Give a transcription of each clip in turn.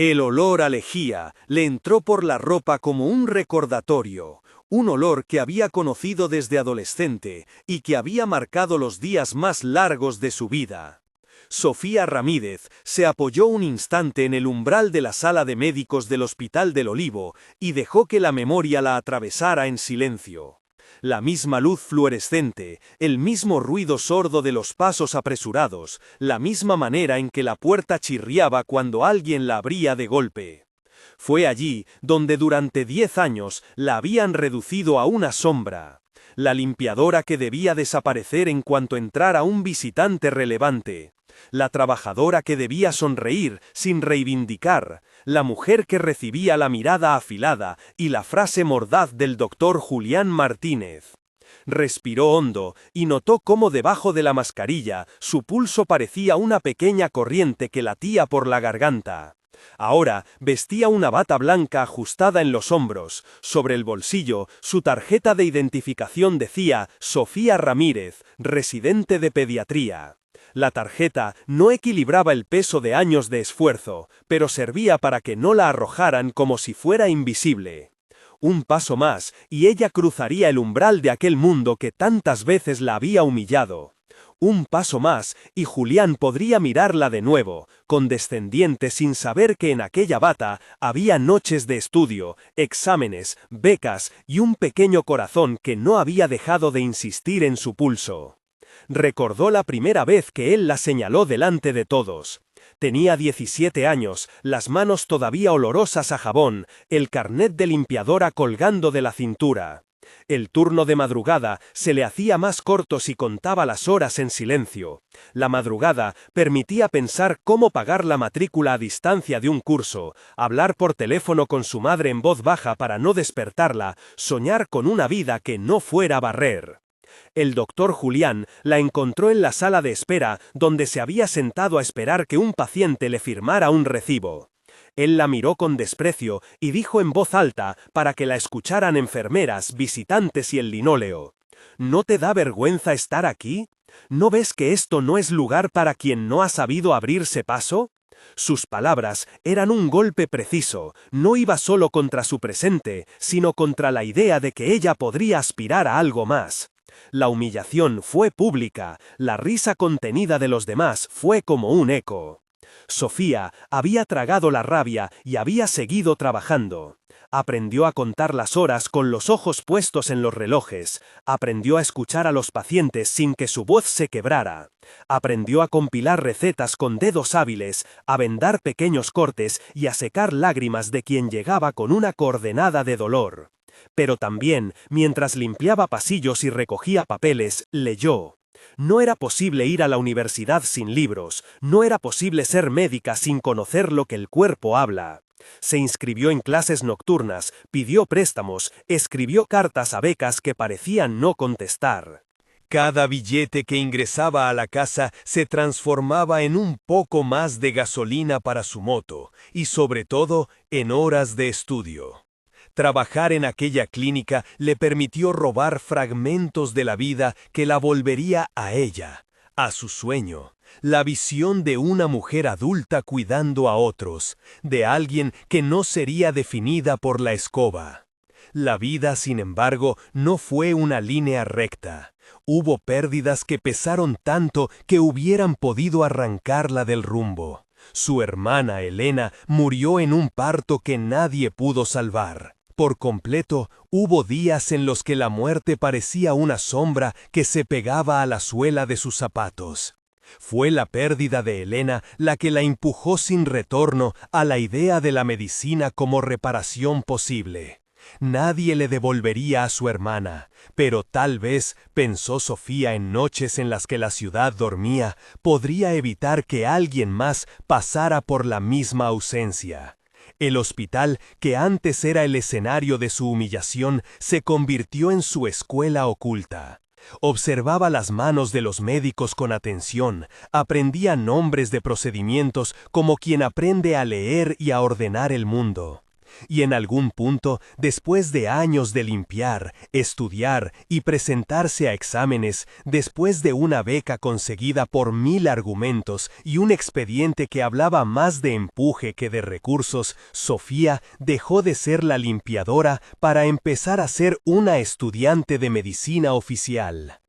El olor a lejía le entró por la ropa como un recordatorio, un olor que había conocido desde adolescente y que había marcado los días más largos de su vida. Sofía Ramírez se apoyó un instante en el umbral de la sala de médicos del Hospital del Olivo y dejó que la memoria la atravesara en silencio. La misma luz fluorescente, el mismo ruido sordo de los pasos apresurados, la misma manera en que la puerta chirriaba cuando alguien la abría de golpe. Fue allí donde durante 10 años la habían reducido a una sombra. La limpiadora que debía desaparecer en cuanto entrara un visitante relevante. La trabajadora que debía sonreír sin reivindicar, la mujer que recibía la mirada afilada y la frase mordaz del doctor Julián Martínez. Respiró hondo y notó cómo debajo de la mascarilla su pulso parecía una pequeña corriente que latía por la garganta. Ahora vestía una bata blanca ajustada en los hombros. Sobre el bolsillo, su tarjeta de identificación decía Sofía Ramírez, residente de pediatría. La tarjeta no equilibraba el peso de años de esfuerzo, pero servía para que no la arrojaran como si fuera invisible. Un paso más, y ella cruzaría el umbral de aquel mundo que tantas veces la había humillado. Un paso más, y Julián podría mirarla de nuevo, condescendiente sin saber que en aquella bata había noches de estudio, exámenes, becas y un pequeño corazón que no había dejado de insistir en su pulso. Recordó la primera vez que él la señaló delante de todos. Tenía 17 años, las manos todavía olorosas a jabón, el carnet de limpiadora colgando de la cintura. El turno de madrugada se le hacía más corto si contaba las horas en silencio. La madrugada permitía pensar cómo pagar la matrícula a distancia de un curso, hablar por teléfono con su madre en voz baja para no despertarla, soñar con una vida que no fuera barrer. El doctor Julián la encontró en la sala de espera donde se había sentado a esperar que un paciente le firmara un recibo. Él la miró con desprecio y dijo en voz alta para que la escucharan enfermeras, visitantes y el linóleo. ¿No te da vergüenza estar aquí? ¿No ves que esto no es lugar para quien no ha sabido abrirse paso? Sus palabras eran un golpe preciso, no iba solo contra su presente, sino contra la idea de que ella podría aspirar a algo más. La humillación fue pública, la risa contenida de los demás fue como un eco. Sofía había tragado la rabia y había seguido trabajando. Aprendió a contar las horas con los ojos puestos en los relojes. Aprendió a escuchar a los pacientes sin que su voz se quebrara. Aprendió a compilar recetas con dedos hábiles, a vendar pequeños cortes y a secar lágrimas de quien llegaba con una coordenada de dolor. Pero también, mientras limpiaba pasillos y recogía papeles, leyó. No era posible ir a la universidad sin libros, no era posible ser médica sin conocer lo que el cuerpo habla. Se inscribió en clases nocturnas, pidió préstamos, escribió cartas a becas que parecían no contestar. Cada billete que ingresaba a la casa se transformaba en un poco más de gasolina para su moto, y sobre todo en horas de estudio. Trabajar en aquella clínica le permitió robar fragmentos de la vida que la volvería a ella, a su sueño, la visión de una mujer adulta cuidando a otros, de alguien que no sería definida por la escoba. La vida, sin embargo, no fue una línea recta. Hubo pérdidas que pesaron tanto que hubieran podido arrancarla del rumbo. Su hermana Elena murió en un parto que nadie pudo salvar. Por completo, hubo días en los que la muerte parecía una sombra que se pegaba a la suela de sus zapatos. Fue la pérdida de Elena la que la empujó sin retorno a la idea de la medicina como reparación posible. Nadie le devolvería a su hermana, pero tal vez, pensó Sofía en noches en las que la ciudad dormía, podría evitar que alguien más pasara por la misma ausencia. El hospital, que antes era el escenario de su humillación, se convirtió en su escuela oculta. Observaba las manos de los médicos con atención, aprendía nombres de procedimientos como quien aprende a leer y a ordenar el mundo. Y en algún punto, después de años de limpiar, estudiar y presentarse a exámenes, después de una beca conseguida por 1000 argumentos y un expediente que hablaba más de empuje que de recursos, Sofía dejó de ser la limpiadora para empezar a ser una estudiante de medicina oficial.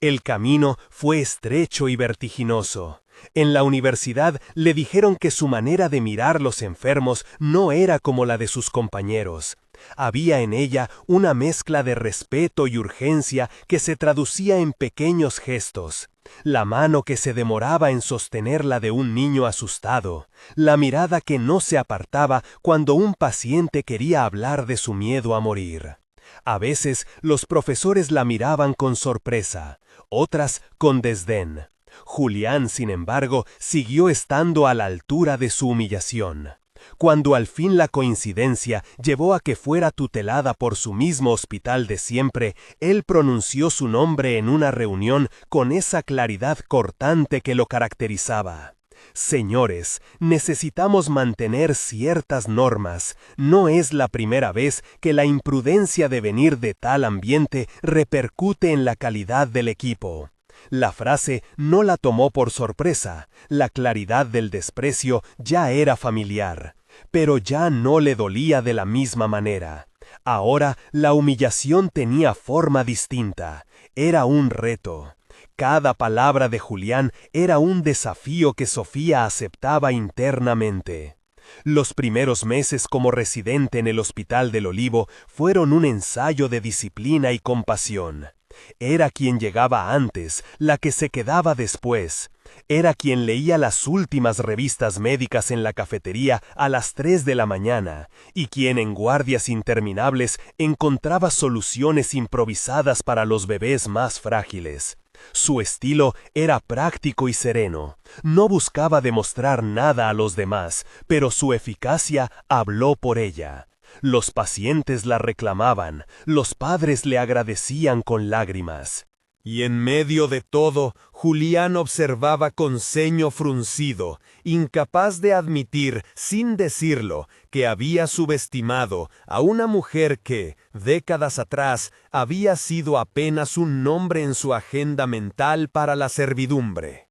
El camino fue estrecho y vertiginoso. En la universidad le dijeron que su manera de mirar los enfermos no era como la de sus compañeros. Había en ella una mezcla de respeto y urgencia que se traducía en pequeños gestos. La mano que se demoraba en sostener la de un niño asustado, la mirada que no se apartaba cuando un paciente quería hablar de su miedo a morir. A veces los profesores la miraban con sorpresa, otras con desdén. Julián, sin embargo, siguió estando a la altura de su humillación. Cuando al fin la coincidencia llevó a que fuera tutelada por su mismo hospital de siempre, él pronunció su nombre en una reunión con esa claridad cortante que lo caracterizaba. Señores, necesitamos mantener ciertas normas. No es la primera vez que la imprudencia de venir de tal ambiente repercute en la calidad del equipo. La frase no la tomó por sorpresa, la claridad del desprecio ya era familiar, pero ya no le dolía de la misma manera. Ahora la humillación tenía forma distinta, era un reto. Cada palabra de Julián era un desafío que Sofía aceptaba internamente. Los primeros meses como residente en el Hospital del Olivo fueron un ensayo de disciplina y compasión. Era quien llegaba antes, la que se quedaba después. Era quien leía las últimas revistas médicas en la cafetería a las 3 de la mañana, y quien en guardias interminables encontraba soluciones improvisadas para los bebés más frágiles. Su estilo era práctico y sereno. No buscaba demostrar nada a los demás, pero su eficacia habló por ella. Los pacientes la reclamaban, los padres le agradecían con lágrimas. Y en medio de todo, Julián observaba con ceño fruncido, incapaz de admitir, sin decirlo, que había subestimado a una mujer que, décadas atrás, había sido apenas un nombre en su agenda mental para la servidumbre.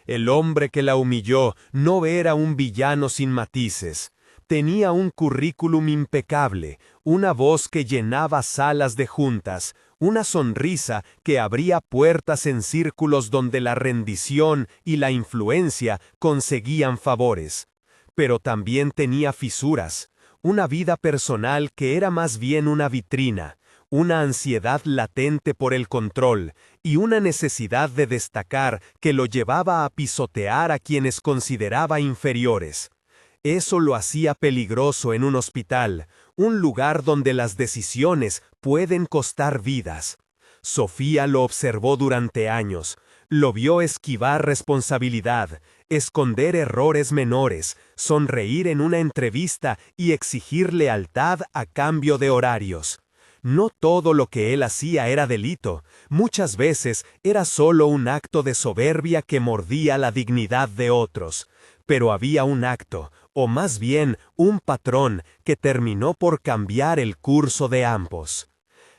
El hombre que la humilló no era un villano sin matices. Tenía un currículum impecable, una voz que llenaba salas de juntas, una sonrisa que abría puertas en círculos donde la rendición y la influencia conseguían favores. Pero también tenía fisuras, una vida personal que era más bien una vitrina, una ansiedad latente por el control y una necesidad de destacar que lo llevaba a pisotear a quienes consideraba inferiores. Eso lo hacía peligroso en un hospital, un lugar donde las decisiones pueden costar vidas. Sofía lo observó durante años, lo vio esquivar responsabilidad, esconder errores menores, sonreír en una entrevista y exigir lealtad a cambio de horarios. No todo lo que él hacía era delito, muchas veces era solo un acto de soberbia que mordía la dignidad de otros. Pero había un acto, o más bien un patrón, que terminó por cambiar el curso de ambos.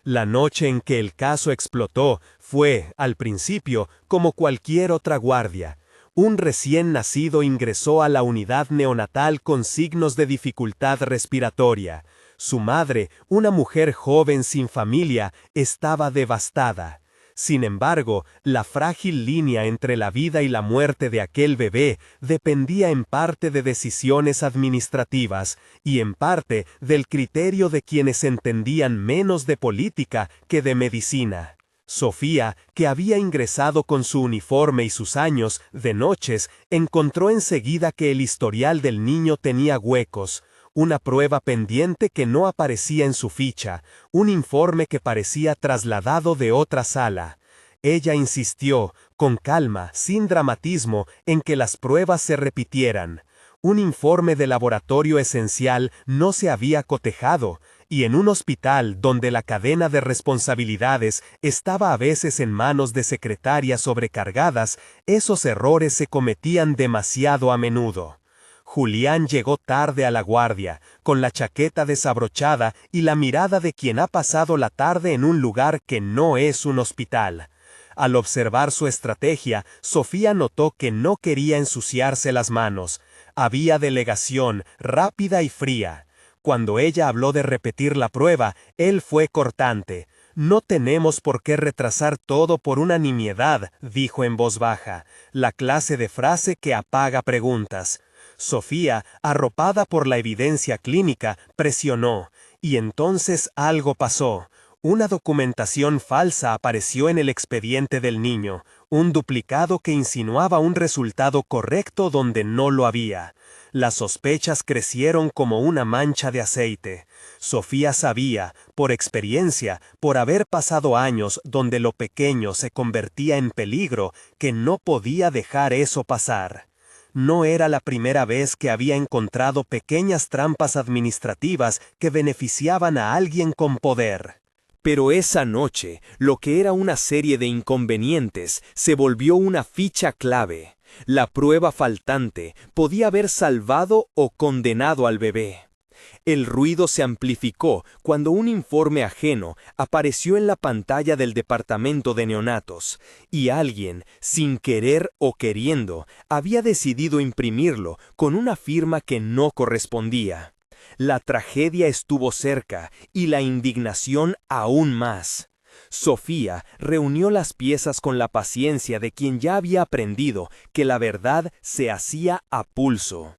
La noche en que el caso explotó fue, al principio, como cualquier otra guardia. Un recién nacido ingresó a la unidad neonatal con signos de dificultad respiratoria. Su madre, una mujer joven sin familia, estaba devastada. Sin embargo, la frágil línea entre la vida y la muerte de aquel bebé dependía en parte de decisiones administrativas y en parte del criterio de quienes entendían menos de política que de medicina. Sofía, que había ingresado con su uniforme y sus años de noches, encontró enseguida que el historial del niño tenía huecos, una prueba pendiente que no aparecía en su ficha, un informe que parecía trasladado de otra sala. Ella insistió, con calma, sin dramatismo, en que las pruebas se repitieran. Un informe de laboratorio esencial no se había cotejado, y en un hospital donde la cadena de responsabilidades estaba a veces en manos de secretarias sobrecargadas, esos errores se cometían demasiado a menudo. Julián llegó tarde a la guardia, con la chaqueta desabrochada y la mirada de quien ha pasado la tarde en un lugar que no es un hospital. Al observar su estrategia, Sofía notó que no quería ensuciarse las manos. Había delegación, rápida y fría. Cuando ella habló de repetir la prueba, él fue cortante. «No tenemos por qué retrasar todo por una nimiedad», dijo en voz baja, la clase de frase que apaga preguntas. Sofía, arropada por la evidencia clínica, presionó, y entonces algo pasó. Una documentación falsa apareció en el expediente del niño, un duplicado que insinuaba un resultado correcto donde no lo había. Las sospechas crecieron como una mancha de aceite. Sofía sabía, por experiencia, por haber pasado años donde lo pequeño se convertía en peligro, que no podía dejar eso pasar. No era la primera vez que había encontrado pequeñas trampas administrativas que beneficiaban a alguien con poder. Pero esa noche, lo que era una serie de inconvenientes se volvió una ficha clave. La prueba faltante podía haber salvado o condenado al bebé. El ruido se amplificó cuando un informe ajeno apareció en la pantalla del departamento de neonatos, y alguien, sin querer o queriendo, había decidido imprimirlo con una firma que no correspondía. La tragedia estuvo cerca y la indignación aún más. Sofía reunió las piezas con la paciencia de quien ya había aprendido que la verdad se hacía a pulso.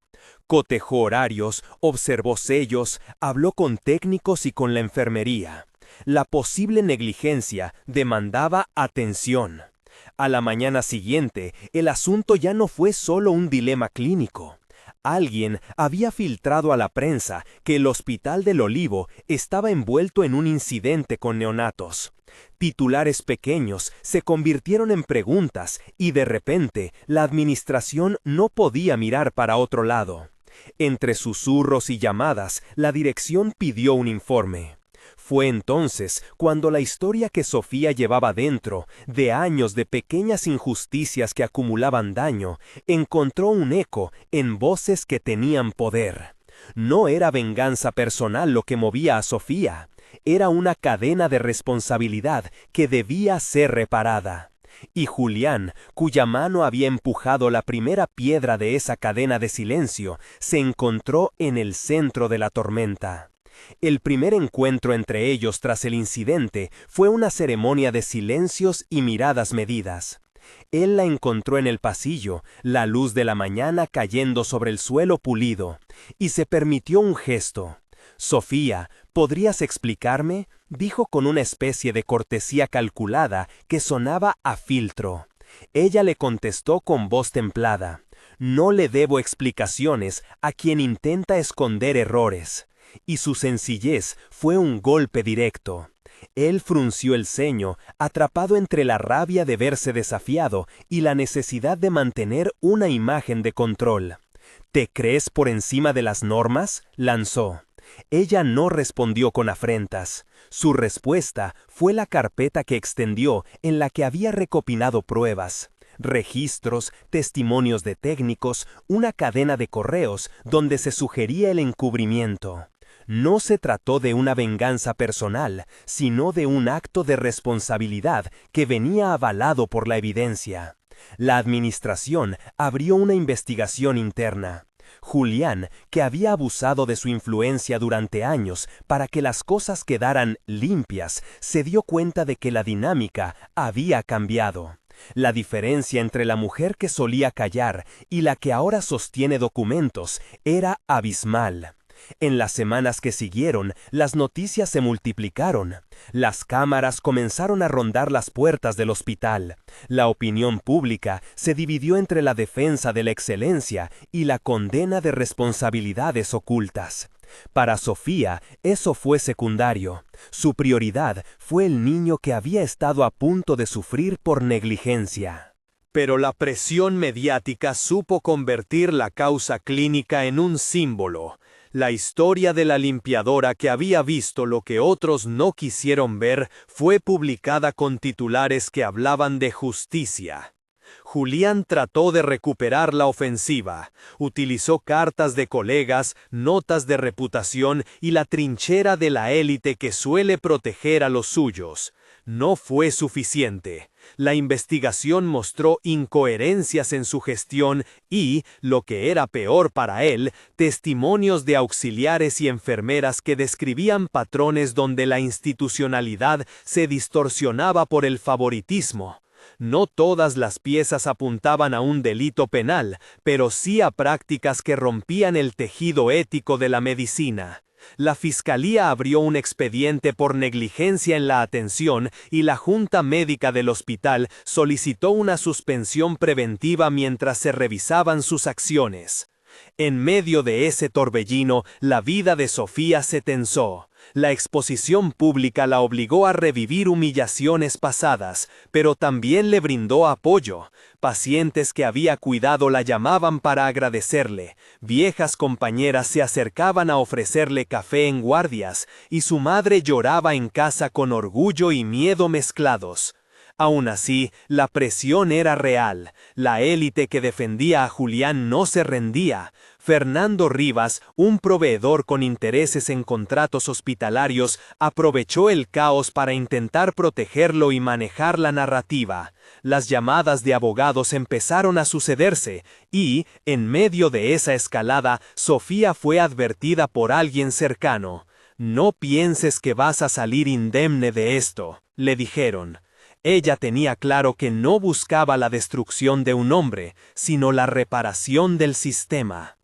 Cotejó horarios, observó sellos, habló con técnicos y con la enfermería. La posible negligencia demandaba atención. A la mañana siguiente, el asunto ya no fue solo un dilema clínico. Alguien había filtrado a la prensa que el Hospital del Olivo estaba envuelto en un incidente con neonatos. Titulares pequeños se convirtieron en preguntas y de repente la administración no podía mirar para otro lado. Entre susurros y llamadas, la dirección pidió un informe. Fue entonces cuando la historia que Sofía llevaba dentro, de años de pequeñas injusticias que acumulaban daño, encontró un eco en voces que tenían poder. No era venganza personal lo que movía a Sofía, era una cadena de responsabilidad que debía ser reparada. Y Julián, cuya mano había empujado la primera piedra de esa cadena de silencio, se encontró en el centro de la tormenta. El primer encuentro entre ellos tras el incidente fue una ceremonia de silencios y miradas medidas. Él la encontró en el pasillo, la luz de la mañana cayendo sobre el suelo pulido, y se permitió un gesto. «Sofía, ¿podrías explicarme?», dijo con una especie de cortesía calculada que sonaba a filtro. Ella le contestó con voz templada: «No le debo explicaciones a quien intenta esconder errores». Y su sencillez fue un golpe directo. Él frunció el ceño, atrapado entre la rabia de verse desafiado y la necesidad de mantener una imagen de control. «¿Te crees por encima de las normas?», lanzó. Ella no respondió con afrentas. Su respuesta fue la carpeta que extendió en la que había recopilado pruebas, registros, testimonios de técnicos, una cadena de correos donde se sugería el encubrimiento. No se trató de una venganza personal, sino de un acto de responsabilidad que venía avalado por la evidencia. La administración abrió una investigación interna. Julián, que había abusado de su influencia durante años para que las cosas quedaran limpias, se dio cuenta de que la dinámica había cambiado. La diferencia entre la mujer que solía callar y la que ahora sostiene documentos era abismal. En las semanas que siguieron, las noticias se multiplicaron. Las cámaras comenzaron a rondar las puertas del hospital. La opinión pública se dividió entre la defensa de la excelencia y la condena de responsabilidades ocultas. Para Sofía, eso fue secundario. Su prioridad fue el niño que había estado a punto de sufrir por negligencia. Pero la presión mediática supo convertir la causa clínica en un símbolo. La historia de la limpiadora que había visto lo que otros no quisieron ver fue publicada con titulares que hablaban de justicia. Julián trató de recuperar la ofensiva. Utilizó cartas de colegas, notas de reputación y la trinchera de la élite que suele proteger a los suyos. No fue suficiente. La investigación mostró incoherencias en su gestión y, lo que era peor para él, testimonios de auxiliares y enfermeras que describían patrones donde la institucionalidad se distorsionaba por el favoritismo. No todas las piezas apuntaban a un delito penal, pero sí a prácticas que rompían el tejido ético de la medicina. La Fiscalía abrió un expediente por negligencia en la atención y la Junta Médica del hospital solicitó una suspensión preventiva mientras se revisaban sus acciones. En medio de ese torbellino, la vida de Sofía se tensó. La exposición pública la obligó a revivir humillaciones pasadas, pero también le brindó apoyo. Pacientes que había cuidado la llamaban para agradecerle, viejas compañeras se acercaban a ofrecerle café en guardias, y su madre lloraba en casa con orgullo y miedo mezclados. Aún así, la presión era real. La élite que defendía a Julián no se rendía. Fernando Rivas, un proveedor con intereses en contratos hospitalarios, aprovechó el caos para intentar protegerlo y manejar la narrativa. Las llamadas de abogados empezaron a sucederse y, en medio de esa escalada, Sofía fue advertida por alguien cercano. «No pienses que vas a salir indemne de esto», le dijeron. Ella tenía claro que no buscaba la destrucción de un hombre, sino la reparación del sistema.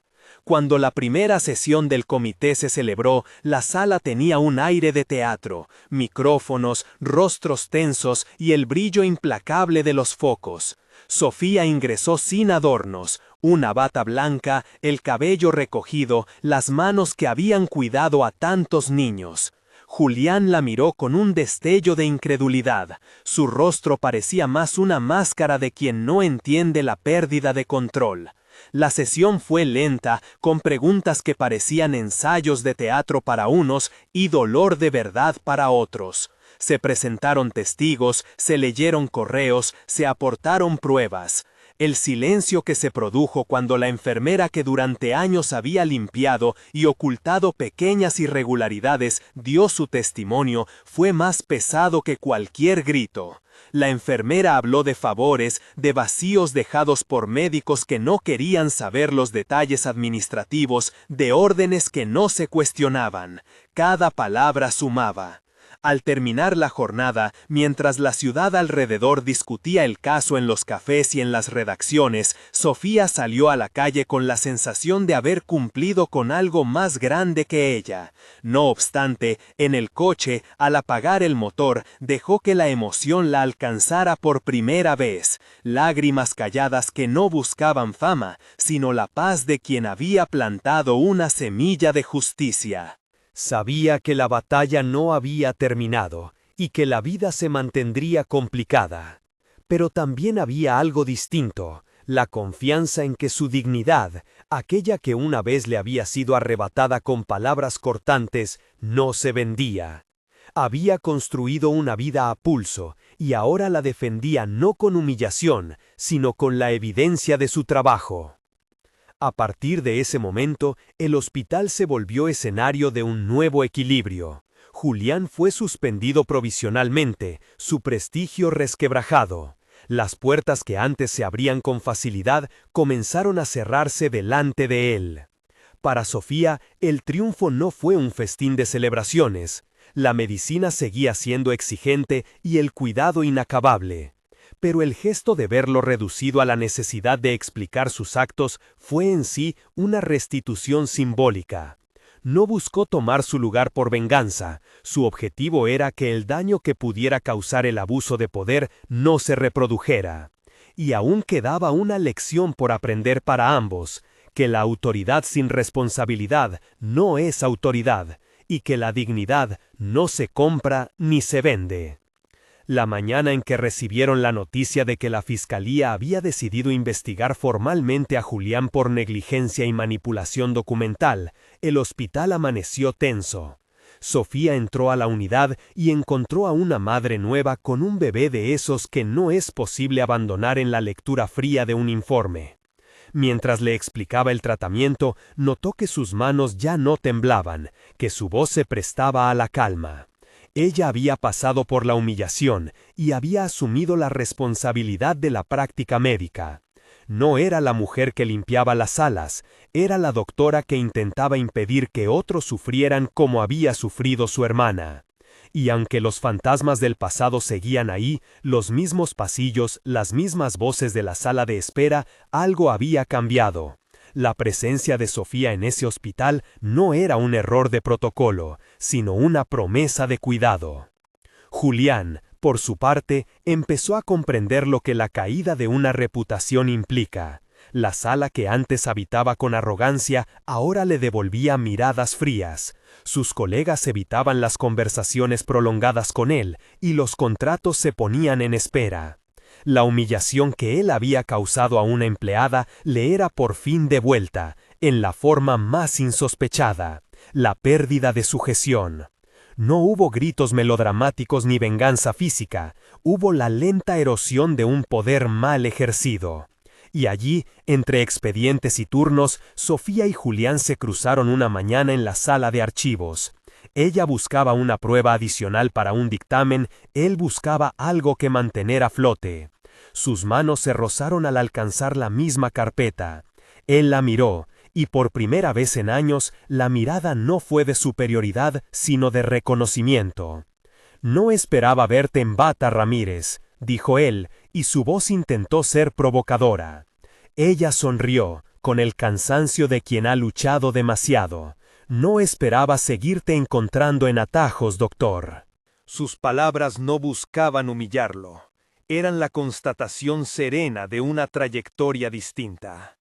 Cuando la primera sesión del comité se celebró, la sala tenía un aire de teatro, micrófonos, rostros tensos y el brillo implacable de los focos. Sofía ingresó sin adornos, una bata blanca, el cabello recogido, las manos que habían cuidado a tantos niños. Julián la miró con un destello de incredulidad. Su rostro parecía más una máscara de quien no entiende la pérdida de control. La sesión fue lenta, con preguntas que parecían ensayos de teatro para unos y dolor de verdad para otros. Se presentaron testigos, se leyeron correos, se aportaron pruebas. El silencio que se produjo cuando la enfermera que durante años había limpiado y ocultado pequeñas irregularidades dio su testimonio fue más pesado que cualquier grito. La enfermera habló de favores, de vacíos dejados por médicos que no querían saber los detalles administrativos, de órdenes que no se cuestionaban. Cada palabra sumaba. Al terminar la jornada, mientras la ciudad alrededor discutía el caso en los cafés y en las redacciones, Sofía salió a la calle con la sensación de haber cumplido con algo más grande que ella. No obstante, en el coche, al apagar el motor, dejó que la emoción la alcanzara por primera vez. Lágrimas calladas que no buscaban fama, sino la paz de quien había plantado una semilla de justicia. Sabía que la batalla no había terminado y que la vida se mantendría complicada. Pero también había algo distinto, la confianza en que su dignidad, aquella que una vez le había sido arrebatada con palabras cortantes, no se vendía. Había construido una vida a pulso y ahora la defendía no con humillación, sino con la evidencia de su trabajo. A partir de ese momento, el hospital se volvió escenario de un nuevo equilibrio. Julián fue suspendido provisionalmente, su prestigio resquebrajado. Las puertas que antes se abrían con facilidad comenzaron a cerrarse delante de él. Para Sofía, el triunfo no fue un festín de celebraciones. La medicina seguía siendo exigente y el cuidado inacabable. Pero el gesto de verlo reducido a la necesidad de explicar sus actos fue en sí una restitución simbólica. No buscó tomar su lugar por venganza, su objetivo era que el daño que pudiera causar el abuso de poder no se reprodujera. Y aún quedaba una lección por aprender para ambos, que la autoridad sin responsabilidad no es autoridad, y que la dignidad no se compra ni se vende. La mañana en que recibieron la noticia de que la Fiscalía había decidido investigar formalmente a Julián por negligencia y manipulación documental, el hospital amaneció tenso. Sofía entró a la unidad y encontró a una madre nueva con un bebé de esos que no es posible abandonar en la lectura fría de un informe. Mientras le explicaba el tratamiento, notó que sus manos ya no temblaban, que su voz se prestaba a la calma. Ella había pasado por la humillación y había asumido la responsabilidad de la práctica médica. No era la mujer que limpiaba las salas, era la doctora que intentaba impedir que otros sufrieran como había sufrido su hermana. Y aunque los fantasmas del pasado seguían ahí, los mismos pasillos, las mismas voces de la sala de espera, algo había cambiado. La presencia de Sofía en ese hospital no era un error de protocolo, sino una promesa de cuidado. Julián, por su parte, empezó a comprender lo que la caída de una reputación implica. La sala que antes habitaba con arrogancia ahora le devolvía miradas frías. Sus colegas evitaban las conversaciones prolongadas con él y los contratos se ponían en espera. La humillación que él había causado a una empleada le era por fin devuelta, en la forma más insospechada: la pérdida de sujeción. No hubo gritos melodramáticos ni venganza física, hubo la lenta erosión de un poder mal ejercido. Y allí, entre expedientes y turnos, Sofía y Julián se cruzaron una mañana en la sala de archivos. Ella buscaba una prueba adicional para un dictamen, él buscaba algo que mantener a flote. Sus manos se rozaron al alcanzar la misma carpeta. Él la miró, y por primera vez en años, la mirada no fue de superioridad, sino de reconocimiento. «No esperaba verte en bata, Ramírez», dijo él, y su voz intentó ser provocadora. Ella sonrió, con el cansancio de quien ha luchado demasiado. «No esperaba seguirte encontrando en atajos, doctor». Sus palabras no buscaban humillarlo. Eran la constatación serena de una trayectoria distinta.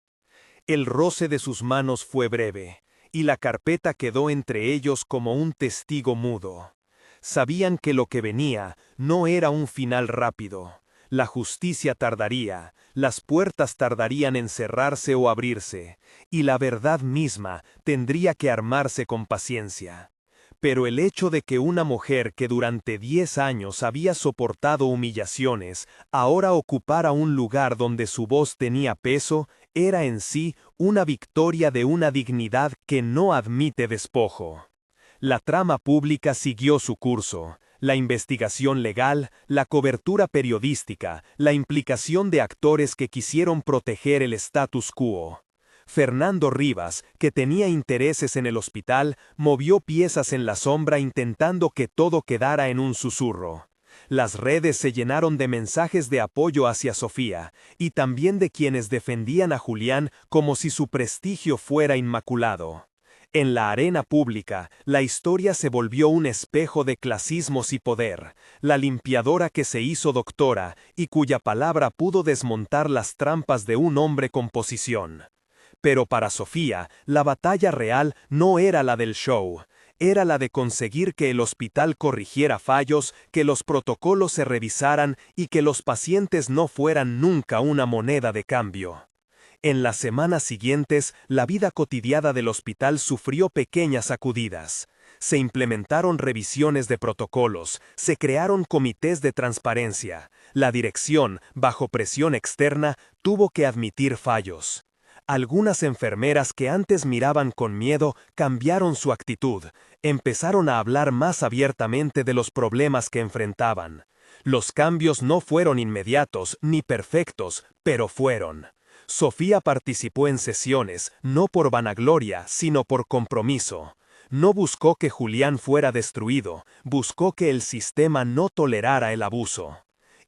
El roce de sus manos fue breve, y la carpeta quedó entre ellos como un testigo mudo. Sabían que lo que venía no era un final rápido. La justicia tardaría, las puertas tardarían en cerrarse o abrirse, y la verdad misma tendría que armarse con paciencia. Pero el hecho de que una mujer que durante 10 años había soportado humillaciones, ahora ocupara un lugar donde su voz tenía peso, era en sí una victoria de una dignidad que no admite despojo. La trama pública siguió su curso. La investigación legal, la cobertura periodística, la implicación de actores que quisieron proteger el status quo. Fernando Rivas, que tenía intereses en el hospital, movió piezas en la sombra intentando que todo quedara en un susurro. Las redes se llenaron de mensajes de apoyo hacia Sofía, y también de quienes defendían a Julián como si su prestigio fuera inmaculado. En la arena pública, la historia se volvió un espejo de clasismos y poder. La limpiadora que se hizo doctora y cuya palabra pudo desmontar las trampas de un hombre con posición. Pero para Sofía, la batalla real no era la del show. Era la de conseguir que el hospital corrigiera fallos, que los protocolos se revisaran y que los pacientes no fueran nunca una moneda de cambio. En las semanas siguientes, la vida cotidiana del hospital sufrió pequeñas sacudidas. Se implementaron revisiones de protocolos, se crearon comités de transparencia. La dirección, bajo presión externa, tuvo que admitir fallos. Algunas enfermeras que antes miraban con miedo cambiaron su actitud, empezaron a hablar más abiertamente de los problemas que enfrentaban. Los cambios no fueron inmediatos ni perfectos, pero fueron. Sofía participó en sesiones, no por vanagloria, sino por compromiso. No buscó que Julián fuera destruido, buscó que el sistema no tolerara el abuso.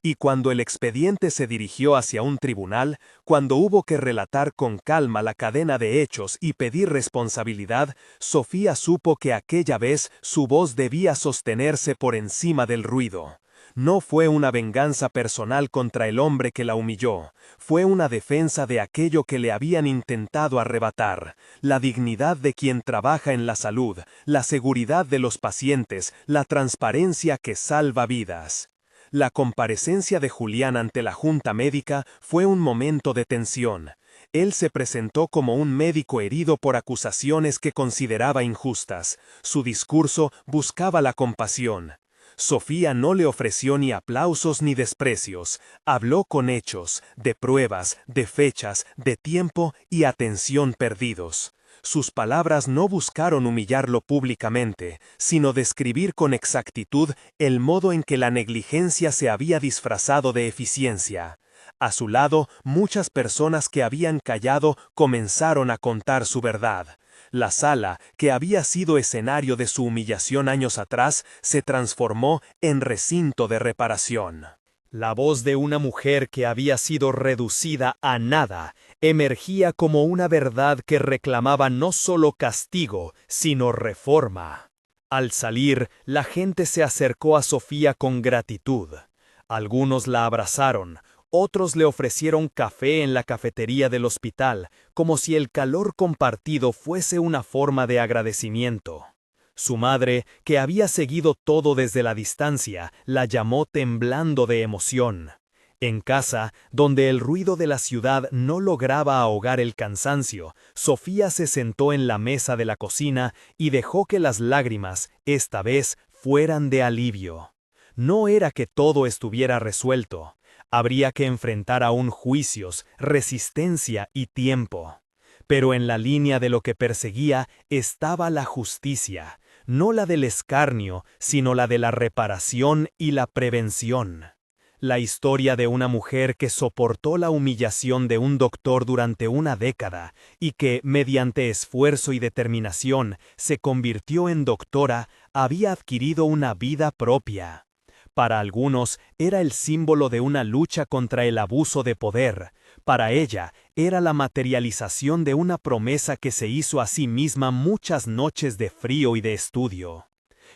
Y cuando el expediente se dirigió hacia un tribunal, cuando hubo que relatar con calma la cadena de hechos y pedir responsabilidad, Sofía supo que aquella vez su voz debía sostenerse por encima del ruido. No fue una venganza personal contra el hombre que la humilló, fue una defensa de aquello que le habían intentado arrebatar, la dignidad de quien trabaja en la salud, la seguridad de los pacientes, la transparencia que salva vidas. La comparecencia de Julián ante la junta médica fue un momento de tensión. Él se presentó como un médico herido por acusaciones que consideraba injustas. Su discurso buscaba la compasión. Sofía no le ofreció ni aplausos ni desprecios. Habló con hechos, de pruebas, de fechas, de tiempo y atención perdidos. Sus palabras no buscaron humillarlo públicamente, sino describir con exactitud el modo en que la negligencia se había disfrazado de eficiencia. A su lado, muchas personas que habían callado comenzaron a contar su verdad. La sala, que había sido escenario de su humillación años atrás, se transformó en recinto de reparación. La voz de una mujer que había sido reducida a nada emergía como una verdad que reclamaba no solo castigo, sino reforma. Al salir, la gente se acercó a Sofía con gratitud. Algunos la abrazaron, otros le ofrecieron café en la cafetería del hospital, como si el calor compartido fuese una forma de agradecimiento. Su madre, que había seguido todo desde la distancia, la llamó temblando de emoción. En casa, donde el ruido de la ciudad no lograba ahogar el cansancio, Sofía se sentó en la mesa de la cocina y dejó que las lágrimas, esta vez, fueran de alivio. No era que todo estuviera resuelto. Habría que enfrentar aún juicios, resistencia y tiempo. Pero en la línea de lo que perseguía estaba la justicia, no la del escarnio, sino la de la reparación y la prevención. La historia de una mujer que soportó la humillación de un doctor durante una década y que, mediante esfuerzo y determinación, se convirtió en doctora, había adquirido una vida propia. Para algunos era el símbolo de una lucha contra el abuso de poder. Para ella era la materialización de una promesa que se hizo a sí misma muchas noches de frío y de estudio.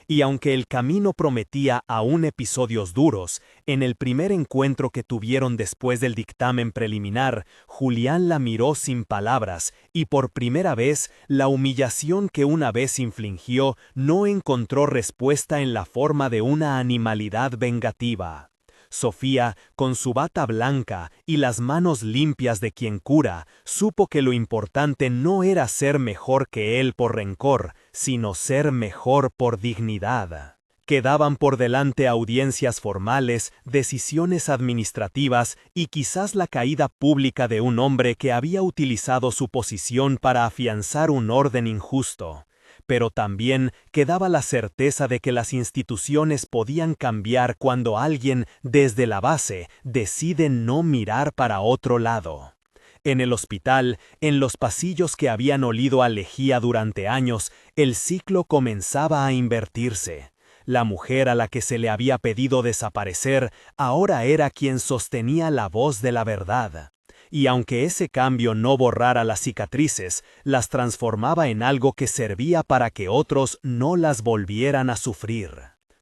Y aunque el camino prometía aún episodios duros, en el primer encuentro que tuvieron después del dictamen preliminar, Julián la miró sin palabras y por primera vez la humillación que una vez infligió no encontró respuesta en la forma de una animalidad vengativa. Sofía, con su bata blanca y las manos limpias de quien cura, supo que lo importante no era ser mejor que él por rencor, sino ser mejor por dignidad. Quedaban por delante audiencias formales, decisiones administrativas y quizás la caída pública de un hombre que había utilizado su posición para afianzar un orden injusto. Pero también quedaba la certeza de que las instituciones podían cambiar cuando alguien, desde la base, decide no mirar para otro lado. En el hospital, en los pasillos que habían olido a lejía durante años, el ciclo comenzaba a invertirse. La mujer a la que se le había pedido desaparecer ahora era quien sostenía la voz de la verdad. Y aunque ese cambio no borrara las cicatrices, las transformaba en algo que servía para que otros no las volvieran a sufrir.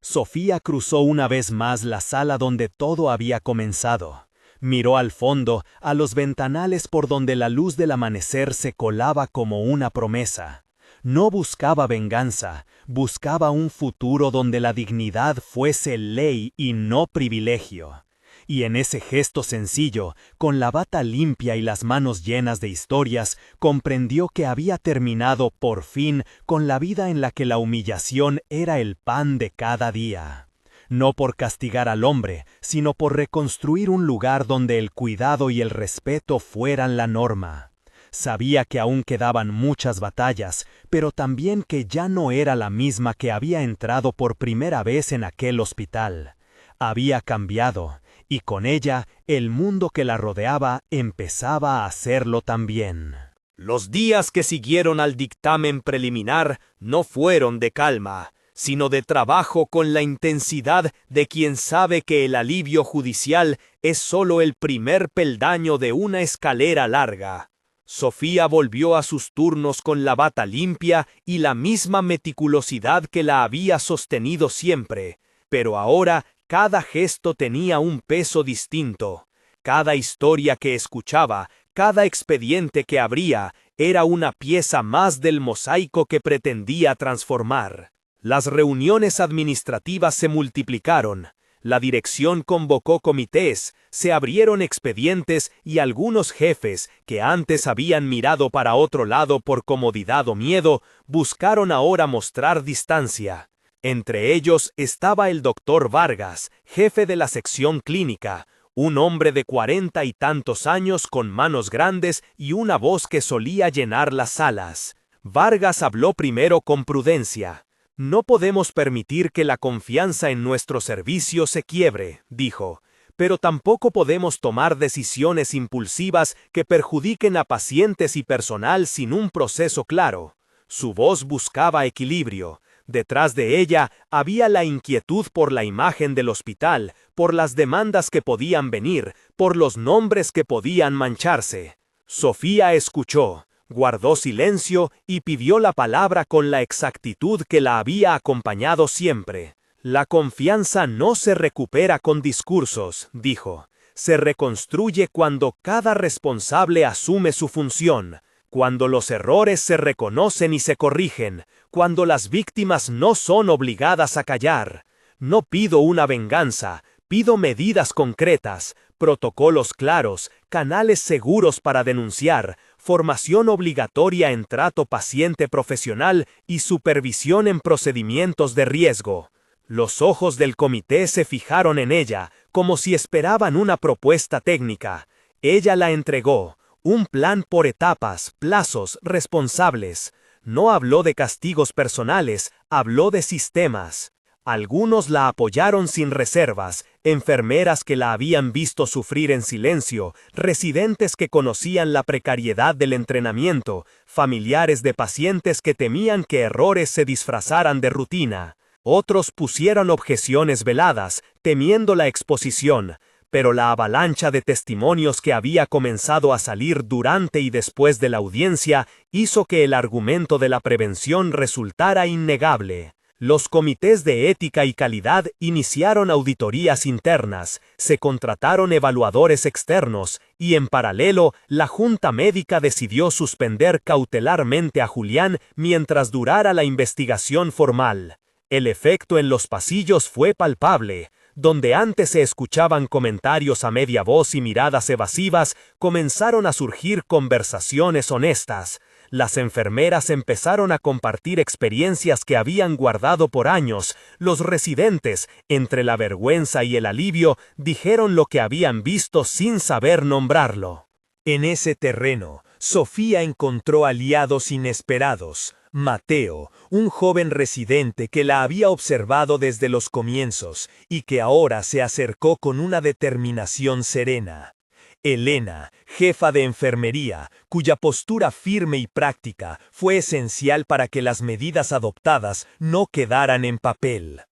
Sofía cruzó una vez más la sala donde todo había comenzado. Miró al fondo, a los ventanales por donde la luz del amanecer se colaba como una promesa. No buscaba venganza, buscaba un futuro donde la dignidad fuese ley y no privilegio. Y en ese gesto sencillo, con la bata limpia y las manos llenas de historias, comprendió que había terminado, por fin, con la vida en la que la humillación era el pan de cada día. No por castigar al hombre, sino por reconstruir un lugar donde el cuidado y el respeto fueran la norma. Sabía que aún quedaban muchas batallas, pero también que ya no era la misma que había entrado por primera vez en aquel hospital. Había cambiado, y con ella el mundo que la rodeaba empezaba a hacerlo también. Los días que siguieron al dictamen preliminar no fueron de calma, sino de trabajo con la intensidad de quien sabe que el alivio judicial es solo el primer peldaño de una escalera larga. Sofía volvió a sus turnos con la bata limpia y la misma meticulosidad que la había sostenido siempre, pero ahora cada gesto tenía un peso distinto. Cada historia que escuchaba, cada expediente que abría, era una pieza más del mosaico que pretendía transformar. Las reuniones administrativas se multiplicaron. La dirección convocó comités, se abrieron expedientes y algunos jefes, que antes habían mirado para otro lado por comodidad o miedo, buscaron ahora mostrar distancia. Entre ellos estaba el doctor Vargas, jefe de la sección clínica, un hombre de 40 y tantos años con manos grandes y una voz que solía llenar las salas. Vargas habló primero con prudencia. No podemos permitir que la confianza en nuestro servicio se quiebre, dijo, pero tampoco podemos tomar decisiones impulsivas que perjudiquen a pacientes y personal sin un proceso claro. Su voz buscaba equilibrio. Detrás de ella había la inquietud por la imagen del hospital, por las demandas que podían venir, por los nombres que podían mancharse. Sofía escuchó, guardó silencio y pidió la palabra con la exactitud que la había acompañado siempre. La confianza no se recupera con discursos, dijo. Se reconstruye cuando cada responsable asume su función, cuando los errores se reconocen y se corrigen, cuando las víctimas no son obligadas a callar. No pido una venganza, pido medidas concretas, protocolos claros, canales seguros para denunciar, formación obligatoria en trato paciente profesional y supervisión en procedimientos de riesgo. Los ojos del comité se fijaron en ella, como si esperaban una propuesta técnica. Ella la entregó. Un plan por etapas, plazos, responsables. No habló de castigos personales, habló de sistemas. Algunos la apoyaron sin reservas, enfermeras que la habían visto sufrir en silencio, residentes que conocían la precariedad del entrenamiento, familiares de pacientes que temían que errores se disfrazaran de rutina. Otros pusieron objeciones veladas, temiendo la exposición. Pero la avalancha de testimonios que había comenzado a salir durante y después de la audiencia hizo que el argumento de la prevención resultara innegable. Los comités de ética y calidad iniciaron auditorías internas, se contrataron evaluadores externos y en paralelo la Junta Médica decidió suspender cautelarmente a Julián mientras durara la investigación formal. El efecto en los pasillos fue palpable. Donde antes se escuchaban comentarios a media voz y miradas evasivas, comenzaron a surgir conversaciones honestas. Las enfermeras empezaron a compartir experiencias que habían guardado por años. Los residentes, entre la vergüenza y el alivio, dijeron lo que habían visto sin saber nombrarlo. En ese terreno, Sofía encontró aliados inesperados. Mateo, un joven residente que la había observado desde los comienzos y que ahora se acercó con una determinación serena. Elena, jefa de enfermería, cuya postura firme y práctica fue esencial para que las medidas adoptadas no quedaran en papel.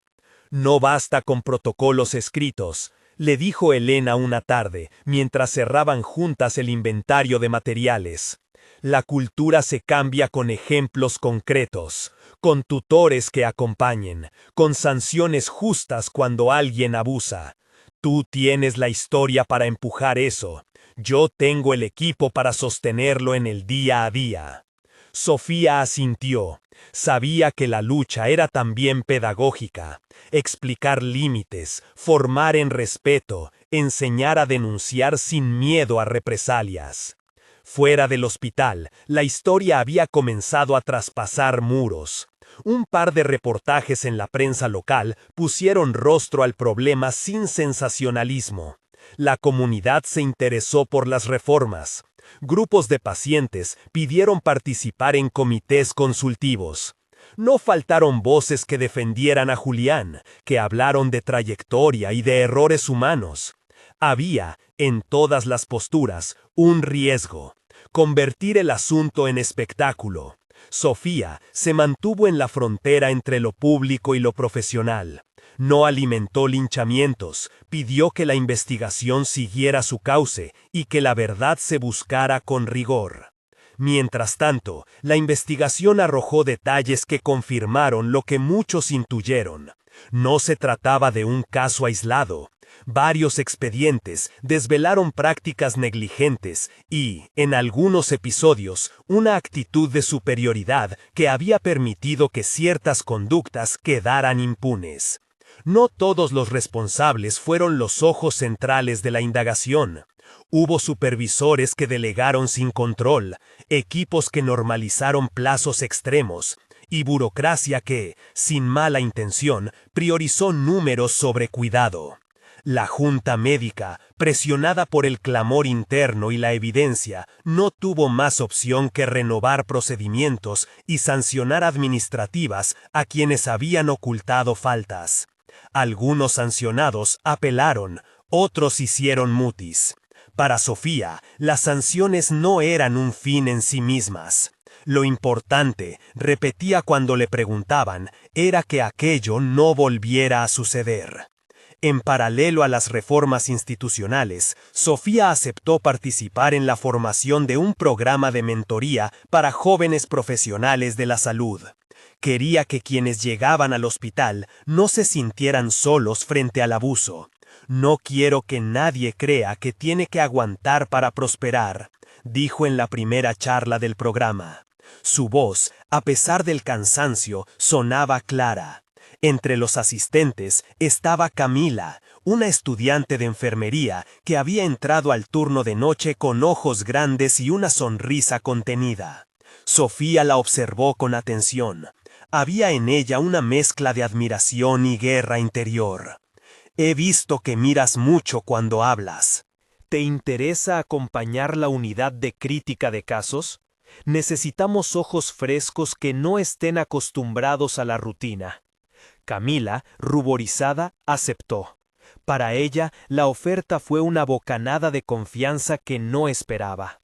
No basta con protocolos escritos, le dijo Elena una tarde, mientras cerraban juntas el inventario de materiales. La cultura se cambia con ejemplos concretos, con tutores que acompañen, con sanciones justas cuando alguien abusa. Tú tienes la historia para empujar eso. Yo tengo el equipo para sostenerlo en el día a día. Sofía asintió. Sabía que la lucha era también pedagógica. Explicar límites, formar en respeto, enseñar a denunciar sin miedo a represalias. Fuera del hospital, la historia había comenzado a traspasar muros. Un par de reportajes en la prensa local pusieron rostro al problema sin sensacionalismo. La comunidad se interesó por las reformas. Grupos de pacientes pidieron participar en comités consultivos. No faltaron voces que defendieran a Julián, que hablaron de trayectoria y de errores humanos. Había, en todas las posturas, un riesgo: convertir el asunto en espectáculo. Sofía se mantuvo en la frontera entre lo público y lo profesional. No alimentó linchamientos, pidió que la investigación siguiera su cauce y que la verdad se buscara con rigor. Mientras tanto, la investigación arrojó detalles que confirmaron lo que muchos intuyeron. No se trataba de un caso aislado. Varios expedientes desvelaron prácticas negligentes y, en algunos episodios, una actitud de superioridad que había permitido que ciertas conductas quedaran impunes. No todos los responsables fueron los ojos centrales de la indagación. Hubo supervisores que delegaron sin control, equipos que normalizaron plazos extremos, y burocracia que, sin mala intención, priorizó números sobre cuidado. La junta médica, presionada por el clamor interno y la evidencia, no tuvo más opción que renovar procedimientos y sancionar administrativas a quienes habían ocultado faltas. Algunos sancionados apelaron, otros hicieron mutis. Para Sofía, las sanciones no eran un fin en sí mismas. Lo importante, repetía cuando le preguntaban, era que aquello no volviera a suceder. En paralelo a las reformas institucionales, Sofía aceptó participar en la formación de un programa de mentoría para jóvenes profesionales de la salud. Quería que quienes llegaban al hospital no se sintieran solos frente al abuso. No quiero que nadie crea que tiene que aguantar para prosperar, dijo en la primera charla del programa. Su voz, a pesar del cansancio, sonaba clara. Entre los asistentes estaba Camila, una estudiante de enfermería que había entrado al turno de noche con ojos grandes y una sonrisa contenida. Sofía la observó con atención. Había en ella una mezcla de admiración y guerra interior. He visto que miras mucho cuando hablas. ¿Te interesa acompañar la unidad de crítica de casos? Necesitamos ojos frescos que no estén acostumbrados a la rutina. Camila, ruborizada, aceptó. Para ella, la oferta fue una bocanada de confianza que no esperaba.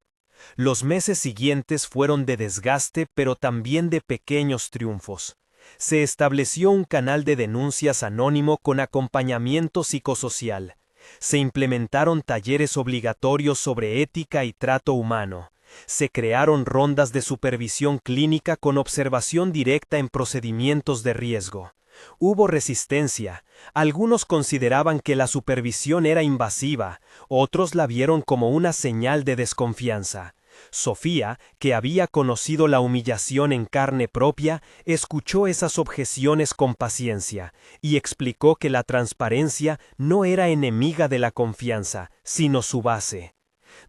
Los meses siguientes fueron de desgaste, pero también de pequeños triunfos. Se estableció un canal de denuncias anónimo con acompañamiento psicosocial. Se implementaron talleres obligatorios sobre ética y trato humano. Se crearon rondas de supervisión clínica con observación directa en procedimientos de riesgo. Hubo resistencia. Algunos consideraban que la supervisión era invasiva, otros la vieron como una señal de desconfianza. Sofía, que había conocido la humillación en carne propia, escuchó esas objeciones con paciencia y explicó que la transparencia no era enemiga de la confianza, sino su base.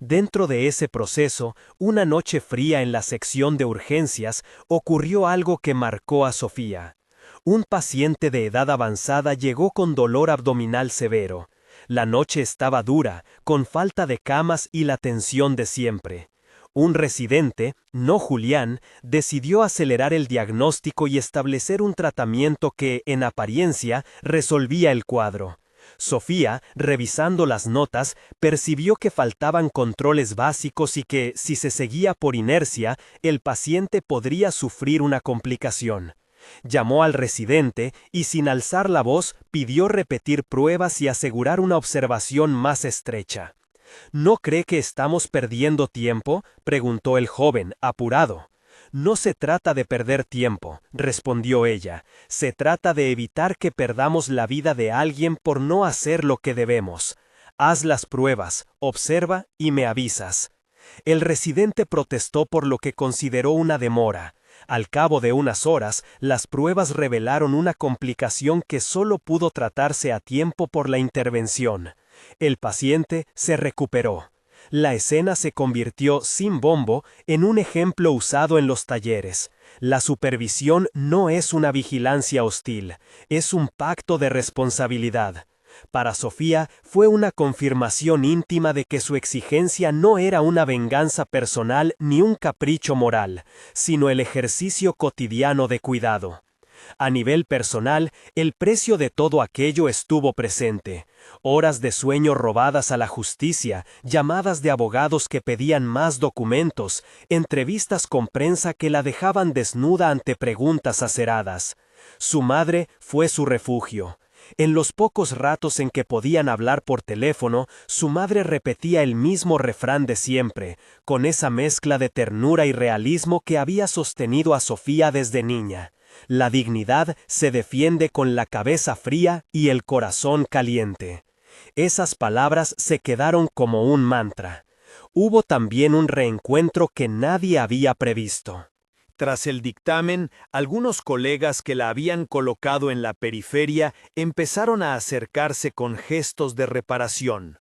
Dentro de ese proceso, una noche fría en la sección de urgencias, ocurrió algo que marcó a Sofía. Un paciente de edad avanzada llegó con dolor abdominal severo. La noche estaba dura, con falta de camas y la tensión de siempre. Un residente, no Julián, decidió acelerar el diagnóstico y establecer un tratamiento que, en apariencia, resolvía el cuadro. Sofía, revisando las notas, percibió que faltaban controles básicos y que, si se seguía por inercia, el paciente podría sufrir una complicación. Llamó al residente y, sin alzar la voz, pidió repetir pruebas y asegurar una observación más estrecha. ¿No cree que estamos perdiendo tiempo?, preguntó el joven, apurado. No se trata de perder tiempo, respondió ella. Se trata de evitar que perdamos la vida de alguien por no hacer lo que debemos. Haz las pruebas, observa y me avisas. El residente protestó por lo que consideró una demora. Al cabo de unas horas, las pruebas revelaron una complicación que solo pudo tratarse a tiempo por la intervención. El paciente se recuperó. La escena se convirtió, sin bombo, en un ejemplo usado en los talleres. La supervisión no es una vigilancia hostil, es un pacto de responsabilidad. Para Sofía fue una confirmación íntima de que su exigencia no era una venganza personal ni un capricho moral, sino el ejercicio cotidiano de cuidado. A nivel personal, el precio de todo aquello estuvo presente. Horas de sueño robadas a la justicia, llamadas de abogados que pedían más documentos, entrevistas con prensa que la dejaban desnuda ante preguntas aceradas. Su madre fue su refugio. En los pocos ratos en que podían hablar por teléfono, su madre repetía el mismo refrán de siempre, con esa mezcla de ternura y realismo que había sostenido a Sofía desde niña. La dignidad se defiende con la cabeza fría y el corazón caliente. Esas palabras se quedaron como un mantra. Hubo también un reencuentro que nadie había previsto. Tras el dictamen, algunos colegas que la habían colocado en la periferia empezaron a acercarse con gestos de reparación.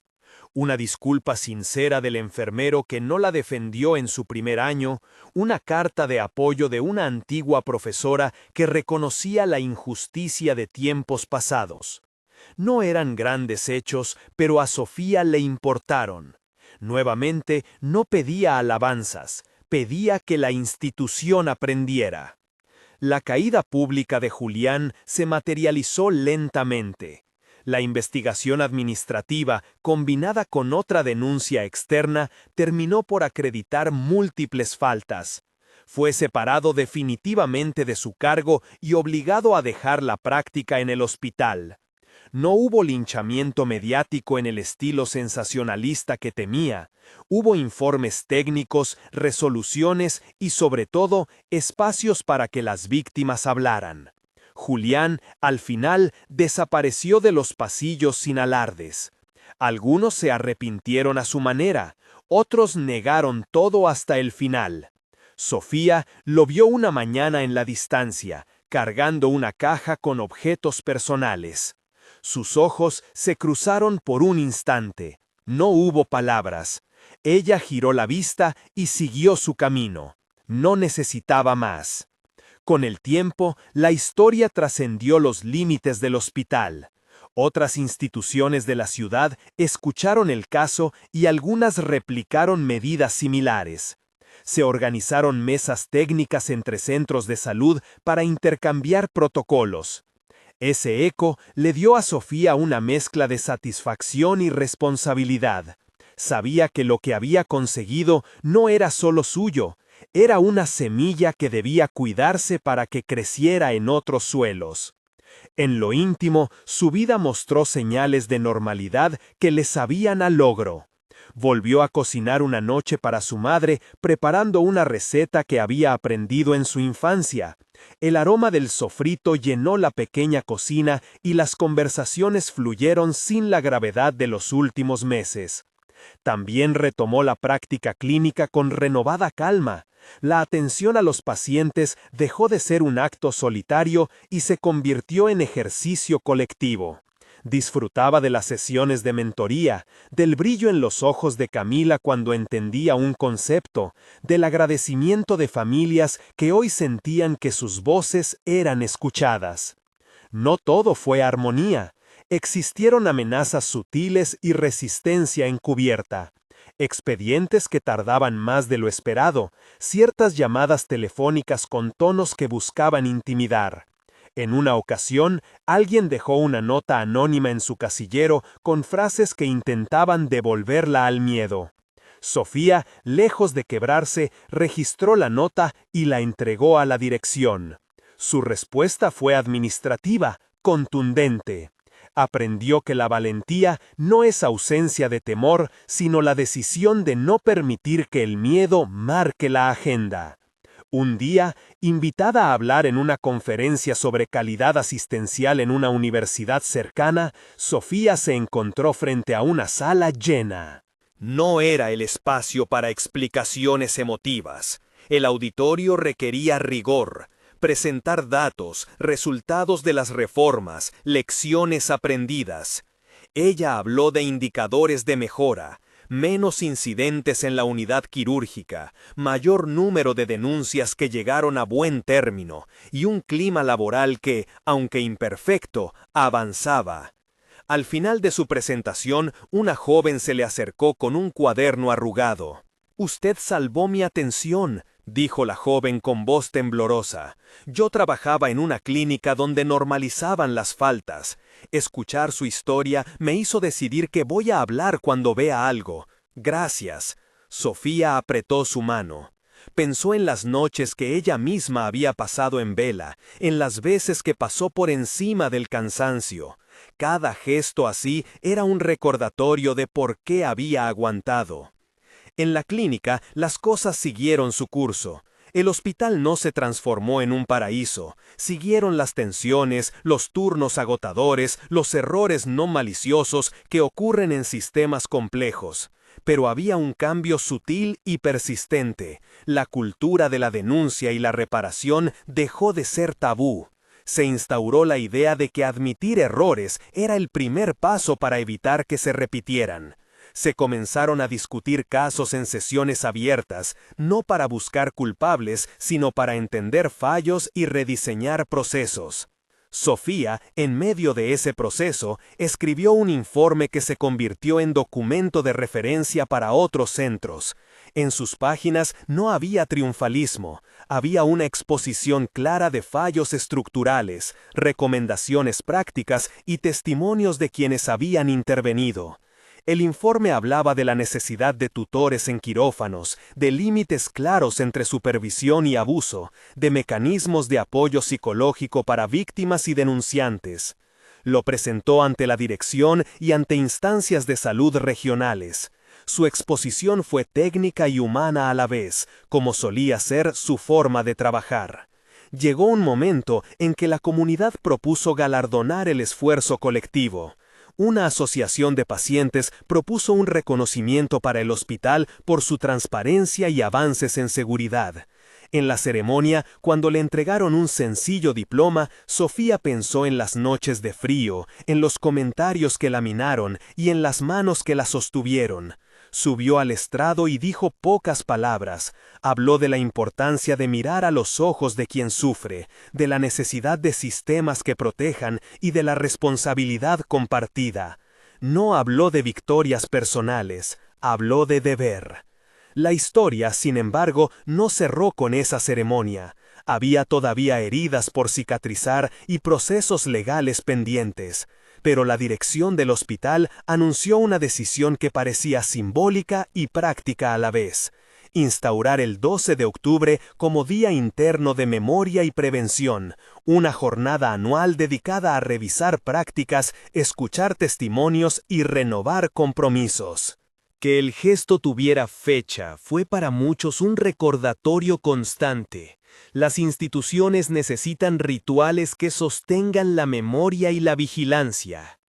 Una disculpa sincera del enfermero que no la defendió en su primer año, una carta de apoyo de una antigua profesora que reconocía la injusticia de tiempos pasados. No eran grandes hechos, pero a Sofía le importaron. Nuevamente, no pedía alabanzas, pedía que la institución aprendiera. La caída pública de Julián se materializó lentamente. La investigación administrativa, combinada con otra denuncia externa, terminó por acreditar múltiples faltas. Fue separado definitivamente de su cargo y obligado a dejar la práctica en el hospital. No hubo linchamiento mediático en el estilo sensacionalista que temía. Hubo informes técnicos, resoluciones y, sobre todo, espacios para que las víctimas hablaran. Julián, al final, desapareció de los pasillos sin alardes. Algunos se arrepintieron a su manera, otros negaron todo hasta el final. Sofía lo vio una mañana en la distancia, cargando una caja con objetos personales. Sus ojos se cruzaron por un instante. No hubo palabras. Ella giró la vista y siguió su camino. No necesitaba más. Con el tiempo, la historia trascendió los límites del hospital. Otras instituciones de la ciudad escucharon el caso y algunas replicaron medidas similares. Se organizaron mesas técnicas entre centros de salud para intercambiar protocolos. Ese eco le dio a Sofía una mezcla de satisfacción y responsabilidad. Sabía que lo que había conseguido no era solo suyo, era una semilla que debía cuidarse para que creciera en otros suelos. En lo íntimo, su vida mostró señales de normalidad que le sabían a logro. Volvió a cocinar una noche para su madre, preparando una receta que había aprendido en su infancia. El aroma del sofrito llenó la pequeña cocina y las conversaciones fluyeron sin la gravedad de los últimos meses. También retomó la práctica clínica con renovada calma. La atención a los pacientes dejó de ser un acto solitario y se convirtió en ejercicio colectivo. Disfrutaba de las sesiones de mentoría, del brillo en los ojos de Camila cuando entendía un concepto, del agradecimiento de familias que hoy sentían que sus voces eran escuchadas. No todo fue armonía. Existieron amenazas sutiles y resistencia encubierta. Expedientes que tardaban más de lo esperado, ciertas llamadas telefónicas con tonos que buscaban intimidar. En una ocasión, alguien dejó una nota anónima en su casillero con frases que intentaban devolverla al miedo. Sofía, lejos de quebrarse, registró la nota y la entregó a la dirección. Su respuesta fue administrativa, contundente. Aprendió que la valentía no es ausencia de temor, sino la decisión de no permitir que el miedo marque la agenda. Un día, invitada a hablar en una conferencia sobre calidad asistencial en una universidad cercana, Sofía se encontró frente a una sala llena. No era el espacio para explicaciones emotivas. El auditorio requería rigor, presentar datos, resultados de las reformas, lecciones aprendidas. Ella habló de indicadores de mejora, menos incidentes en la unidad quirúrgica, mayor número de denuncias que llegaron a buen término y un clima laboral que, aunque imperfecto, avanzaba. Al final de su presentación, una joven se le acercó con un cuaderno arrugado. «Usted salvó mi atención», dijo la joven con voz temblorosa. «Yo trabajaba en una clínica donde normalizaban las faltas. Escuchar su historia me hizo decidir que voy a hablar cuando vea algo. Gracias». Sofía apretó su mano. Pensó en las noches que ella misma había pasado en vela, en las veces que pasó por encima del cansancio. Cada gesto así era un recordatorio de por qué había aguantado. En la clínica, las cosas siguieron su curso. El hospital no se transformó en un paraíso. Siguieron las tensiones, los turnos agotadores, los errores no maliciosos que ocurren en sistemas complejos. Pero había un cambio sutil y persistente. La cultura de la denuncia y la reparación dejó de ser tabú. Se instauró la idea de que admitir errores era el primer paso para evitar que se repitieran. Se comenzaron a discutir casos en sesiones abiertas, no para buscar culpables, sino para entender fallos y rediseñar procesos. Sofía, en medio de ese proceso, escribió un informe que se convirtió en documento de referencia para otros centros. En sus páginas no había triunfalismo, había una exposición clara de fallos estructurales, recomendaciones prácticas y testimonios de quienes habían intervenido. El informe hablaba de la necesidad de tutores en quirófanos, de límites claros entre supervisión y abuso, de mecanismos de apoyo psicológico para víctimas y denunciantes. Lo presentó ante la dirección y ante instancias de salud regionales. Su exposición fue técnica y humana a la vez, como solía ser su forma de trabajar. Llegó un momento en que la comunidad propuso galardonar el esfuerzo colectivo. Una asociación de pacientes propuso un reconocimiento para el hospital por su transparencia y avances en seguridad. En la ceremonia, cuando le entregaron un sencillo diploma, Sofía pensó en las noches de frío, en los comentarios que laminaron y en las manos que la sostuvieron. Subió al estrado y dijo pocas palabras. Habló de la importancia de mirar a los ojos de quien sufre, de la necesidad de sistemas que protejan y de la responsabilidad compartida. No habló de victorias personales, habló de deber. La historia, sin embargo, no cerró con esa ceremonia. Había todavía heridas por cicatrizar y procesos legales pendientes. Pero la dirección del hospital anunció una decisión que parecía simbólica y práctica a la vez: instaurar el 12 de octubre como Día Interno de Memoria y Prevención, una jornada anual dedicada a revisar prácticas, escuchar testimonios y renovar compromisos. Que el gesto tuviera fecha fue para muchos un recordatorio constante. Las instituciones necesitan rituales que sostengan la memoria y la vigilancia.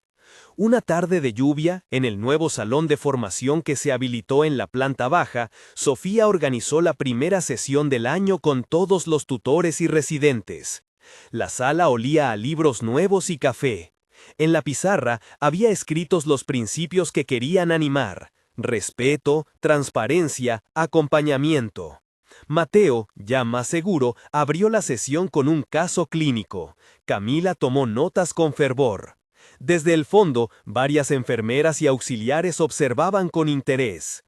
Una tarde de lluvia, en el nuevo salón de formación que se habilitó en la planta baja, Sofía organizó la primera sesión del año con todos los tutores y residentes. La sala olía a libros nuevos y café. En la pizarra había escritos los principios que querían animar: respeto, transparencia, acompañamiento. Mateo, ya más seguro, abrió la sesión con un caso clínico. Camila tomó notas con fervor. Desde el fondo, varias enfermeras y auxiliares observaban con interés.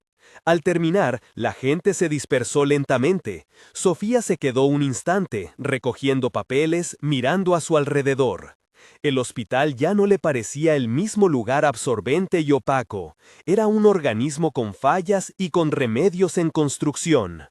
Al terminar, la gente se dispersó lentamente. Sofía se quedó un instante, recogiendo papeles, mirando a su alrededor. El hospital ya no le parecía el mismo lugar absorbente y opaco. Era un organismo con fallas y con remedios en construcción.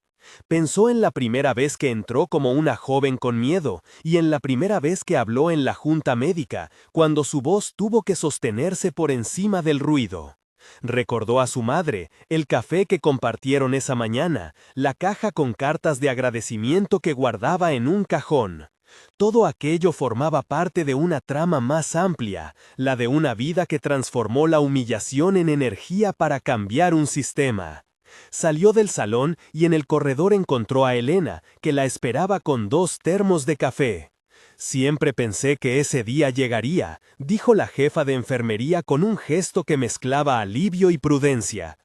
Pensó en la primera vez que entró como una joven con miedo, y en la primera vez que habló en la junta médica, cuando su voz tuvo que sostenerse por encima del ruido. Recordó a su madre, el café que compartieron esa mañana, la caja con cartas de agradecimiento que guardaba en un cajón. Todo aquello formaba parte de una trama más amplia, la de una vida que transformó la humillación en energía para cambiar un sistema. Salió del salón y en el corredor encontró a Elena, que la esperaba con 2 termos de café. «Siempre pensé que ese día llegaría», dijo la jefa de enfermería con un gesto que mezclaba alivio y prudencia.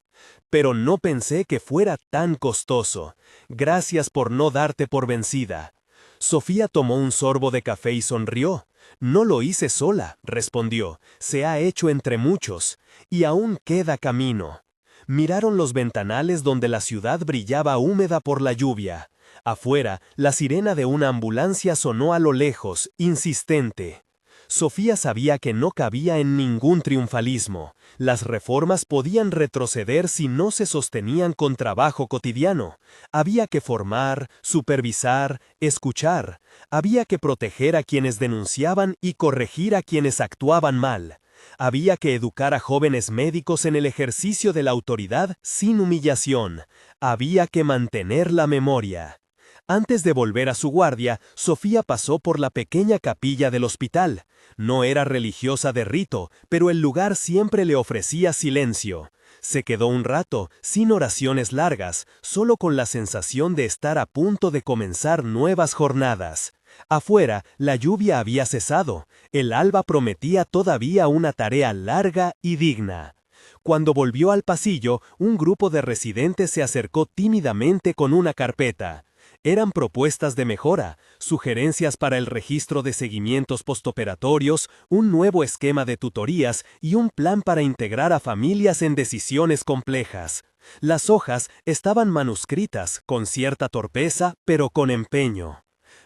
«Pero no pensé que fuera tan costoso. Gracias por no darte por vencida». Sofía tomó un sorbo de café y sonrió. «No lo hice sola», respondió. «Se ha hecho entre muchos. Y aún queda camino». Miraron los ventanales donde la ciudad brillaba húmeda por la lluvia. Afuera, la sirena de una ambulancia sonó a lo lejos, insistente. Sofía sabía que no cabía en ningún triunfalismo. Las reformas podían retroceder si no se sostenían con trabajo cotidiano. Había que formar, supervisar, escuchar. Había que proteger a quienes denunciaban y corregir a quienes actuaban mal. Había que educar a jóvenes médicos en el ejercicio de la autoridad sin humillación. Había que mantener la memoria. Antes de volver a su guardia, Sofía pasó por la pequeña capilla del hospital. No era religiosa de rito, pero el lugar siempre le ofrecía silencio. Se quedó un rato, sin oraciones largas, solo con la sensación de estar a punto de comenzar nuevas jornadas. Afuera, la lluvia había cesado. El alba prometía todavía una tarea larga y digna. Cuando volvió al pasillo, un grupo de residentes se acercó tímidamente con una carpeta. Eran propuestas de mejora, sugerencias para el registro de seguimientos postoperatorios, un nuevo esquema de tutorías y un plan para integrar a familias en decisiones complejas. Las hojas estaban manuscritas, con cierta torpeza, pero con empeño.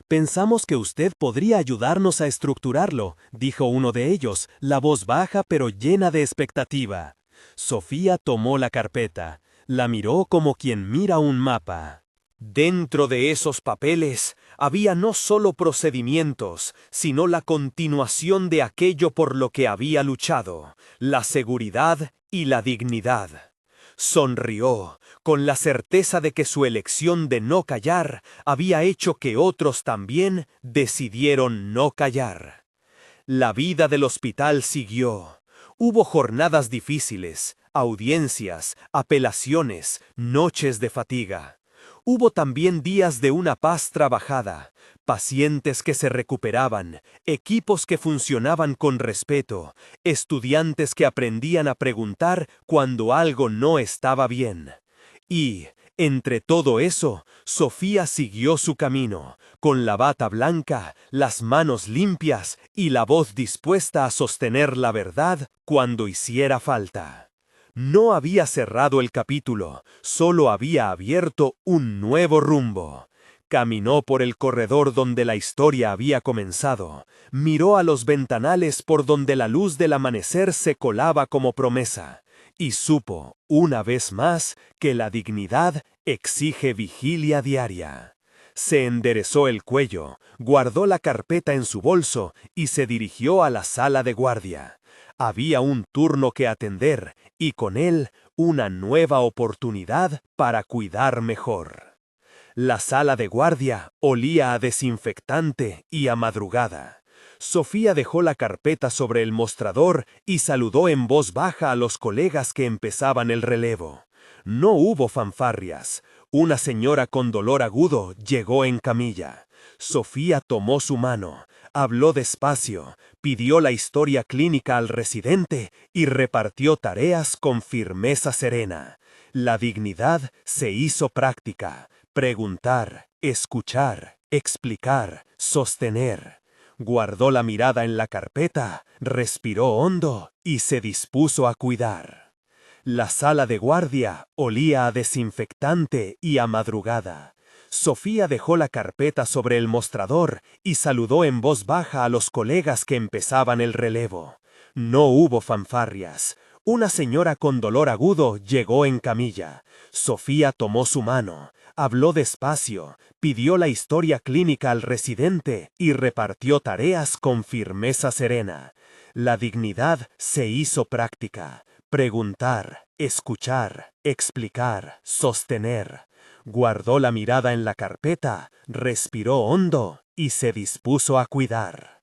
«Pensamos que usted podría ayudarnos a estructurarlo», dijo uno de ellos, la voz baja pero llena de expectativa. Sofía tomó la carpeta. La miró como quien mira un mapa. Dentro de esos papeles había no solo procedimientos, sino la continuación de aquello por lo que había luchado, la seguridad y la dignidad. Sonrió, con la certeza de que su elección de no callar había hecho que otros también decidieron no callar. La vida del hospital siguió. Hubo jornadas difíciles, audiencias, apelaciones, noches de fatiga. Hubo también días de una paz trabajada, pacientes que se recuperaban, equipos que funcionaban con respeto, estudiantes que aprendían a preguntar cuando algo no estaba bien. Y, entre todo eso, Sofía siguió su camino, con la bata blanca, las manos limpias y la voz dispuesta a sostener la verdad cuando hiciera falta. No había cerrado el capítulo, solo había abierto un nuevo rumbo. Caminó por el corredor donde la historia había comenzado, miró a los ventanales por donde la luz del amanecer se colaba como promesa, y supo, una vez más, que la dignidad exige vigilia diaria. Se enderezó el cuello, guardó la carpeta en su bolso y se dirigió a la sala de guardia. Había un turno que atender y con él una nueva oportunidad para cuidar mejor. La sala de guardia olía a desinfectante y a madrugada. Sofía dejó la carpeta sobre el mostrador y saludó en voz baja a los colegas que empezaban el relevo. No hubo fanfarrias. Una señora con dolor agudo llegó en camilla. Sofía tomó su mano, habló despacio, pidió la historia clínica al residente y repartió tareas con firmeza serena. La dignidad se hizo práctica. Preguntar, escuchar, explicar, sostener. Guardó la mirada en la carpeta, respiró hondo y se dispuso a cuidar. La sala de guardia olía a desinfectante y a madrugada. Sofía dejó la carpeta sobre el mostrador y saludó en voz baja a los colegas que empezaban el relevo. No hubo fanfarrias. Una señora con dolor agudo llegó en camilla. Sofía tomó su mano, habló despacio, pidió la historia clínica al residente y repartió tareas con firmeza serena. La dignidad se hizo práctica. Preguntar, escuchar, explicar, sostener. Guardó la mirada en la carpeta, respiró hondo y se dispuso a cuidar.